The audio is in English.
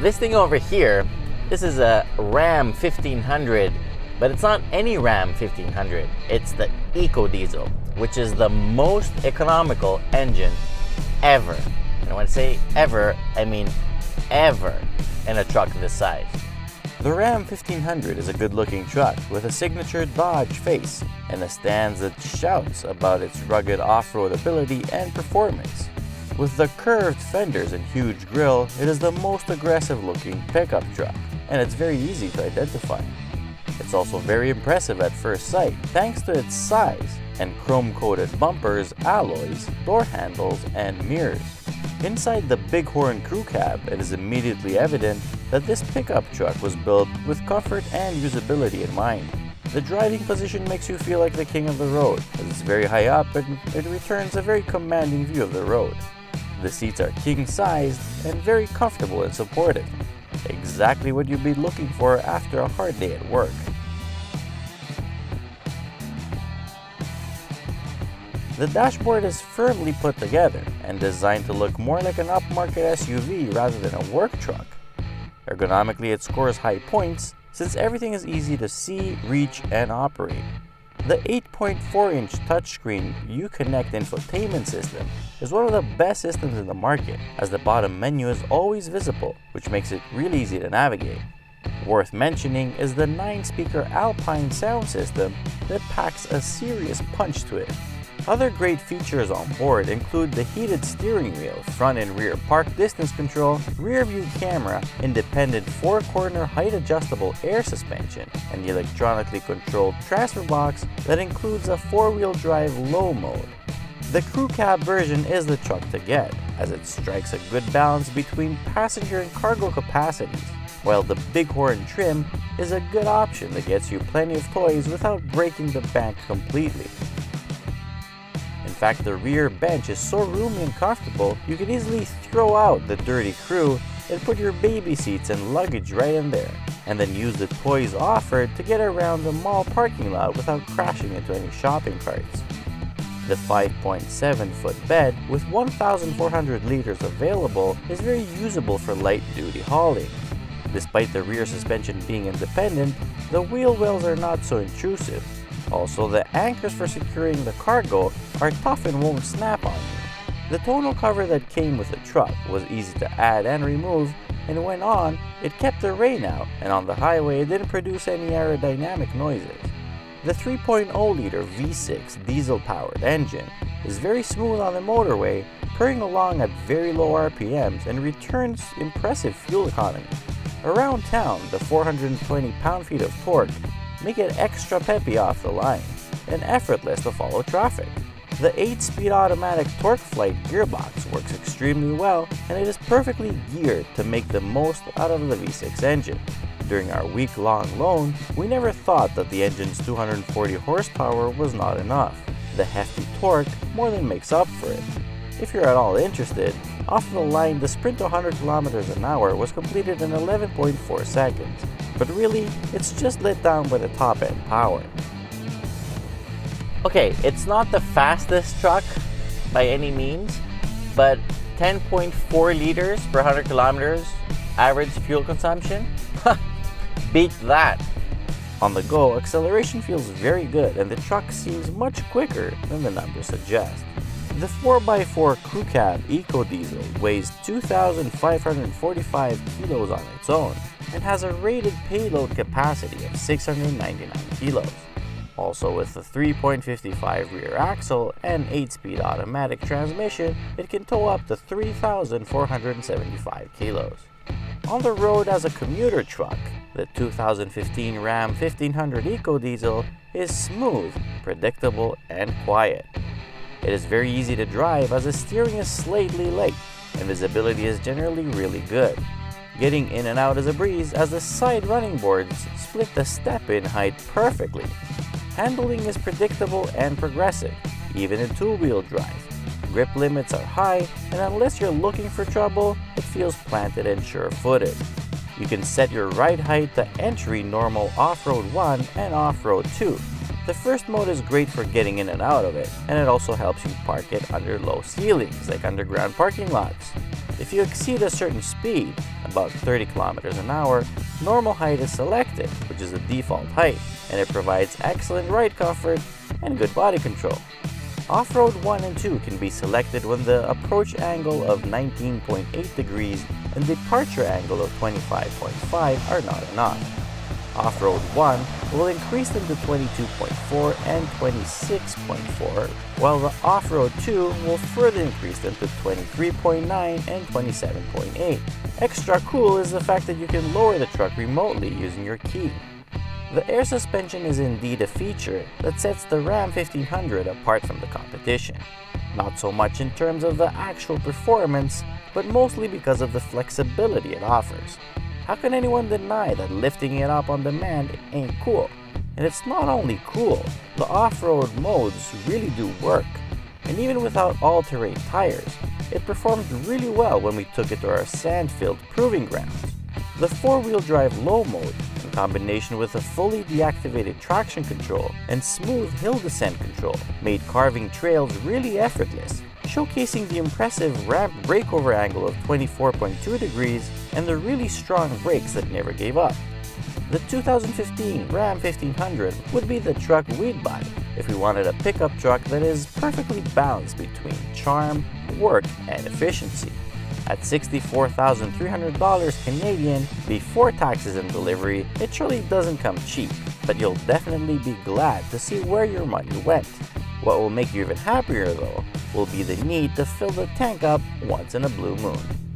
This thing over here, this is a Ram 1500, but it's not any Ram 1500. It's the EcoDiesel, which is the most economical engine ever. And when I say ever, I mean ever in a truck this size. The Ram 1500 is a good-looking truck with a signature Dodge face and a stance that shouts about its rugged off-road ability and performance. With the curved fenders and huge grille, it is the most aggressive-looking pickup truck, and it's very easy to identify. It's also very impressive at first sight thanks to its size and chrome-coated bumpers, alloys, door handles, and mirrors. Inside the Bighorn crew cab, it is immediately evident that this pickup truck was built with comfort and usability in mind. The driving position makes you feel like the king of the road, as it's very high up and it returns a very commanding view of the road. The seats are king-sized and very comfortable and supportive, exactly what you'd be looking for after a hard day at work. The dashboard is firmly put together and designed to look more like an upmarket SUV rather than a work truck. Ergonomically, it scores high points since everything is easy to see, reach, and operate. The 8.4-inch touchscreen Uconnect infotainment system is one of the best systems in the market, as the bottom menu is always visible, which makes it really easy to navigate. Worth mentioning is the 9-speaker Alpine sound system that packs a serious punch to it. Other great features on board include the heated steering wheel, front and rear park distance control, rear view camera, independent 4-corner height adjustable air suspension, and the electronically controlled transfer box that includes a 4-wheel drive low mode. The crew cab version is the truck to get, as it strikes a good balance between passenger and cargo capacities, while the Bighorn trim is a good option that gets you plenty of toys without breaking the bank completely. In fact, the rear bench is so roomy and comfortable, you can easily throw out the dirty crew and put your baby seats and luggage right in there, and then use the toys offered to get around the mall parking lot without crashing into any shopping carts. The 5.7-foot bed with 1,400 liters available is very usable for light-duty hauling. Despite the rear suspension being independent, the wheel wells are not so intrusive. Also, the anchors for securing the cargo are tough and won't snap on you. The tonneau cover that came with the truck was easy to add and remove, and when on, it kept the rain out, and on the highway it didn't produce any aerodynamic noises. The 3.0-liter V6 diesel-powered engine is very smooth on the motorway, purring along at very low RPMs and returns impressive fuel economy. Around town, the 420 pound-feet of torque make it extra peppy off the line and effortless to follow traffic. The 8-speed automatic TorqueFlite gearbox works extremely well, and it is perfectly geared to make the most out of the V6 engine. During our week-long loan, we never thought that the engine's 240 horsepower was not enough. The hefty torque more than makes up for it. If you're at all interested, off the line the sprint to 100 kilometers an hour was completed in 11.4 seconds. But really, it's just let down by the top-end power. Okay, it's not the fastest truck by any means, but 10.4 liters per 100 kilometers average fuel consumption? Beat that! On the go, acceleration feels very good and the truck seems much quicker than the numbers suggest. The 4x4 crew cab EcoDiesel weighs 2,545 kilos on its own and has a rated payload capacity of 699 kilos. Also, with the 3.55 rear axle and 8-speed automatic transmission, it can tow up to 3,475 kilos. On the road as a commuter truck, the 2015 Ram 1500 EcoDiesel is smooth, predictable, and quiet. It is very easy to drive as the steering is slightly light and visibility is generally really good. Getting in and out is a breeze as the side running boards split the step-in height perfectly. Handling is predictable and progressive, even in two-wheel drive. Grip limits are high, and unless you're looking for trouble, it feels planted and sure-footed. You can set your ride height to entry, normal, off-road 1 and off-road 2. The first mode is great for getting in and out of it, and it also helps you park it under low ceilings, like underground parking lots. If you exceed a certain speed, about 30 kilometers an hour, normal height is selected, which is the default height, and it provides excellent ride comfort and good body control. Off-road 1 and 2 can be selected when the approach angle of 19.8 degrees and departure angle of 25.5 are not enough. Off-road 1 will increase them to 22.4 and 26.4, while the Off-road 2 will further increase them to 23.9 and 27.8. Extra cool is the fact that you can lower the truck remotely using your key. The air suspension is indeed a feature that sets the Ram 1500 apart from the competition. Not so much in terms of the actual performance, but mostly because of the flexibility it offers. How can anyone deny that lifting it up on demand ain't cool? And it's not only cool, the off-road modes really do work. And even without all-terrain tires, it performed really well when we took it to our sand-filled proving grounds. The four-wheel drive low mode, in combination with a fully deactivated traction control and smooth hill descent control, made carving trails really effortless, showcasing the impressive ramp breakover angle of 24.2 degrees and the really strong brakes that never gave up. The 2015 Ram 1500 would be the truck we'd buy if we wanted a pickup truck that is perfectly balanced between charm, work, and efficiency. At $64,300 Canadian before taxes and delivery, it surely doesn't come cheap, but you'll definitely be glad to see where your money went. What will make you even happier though will be the need to fill the tank up once in a blue moon.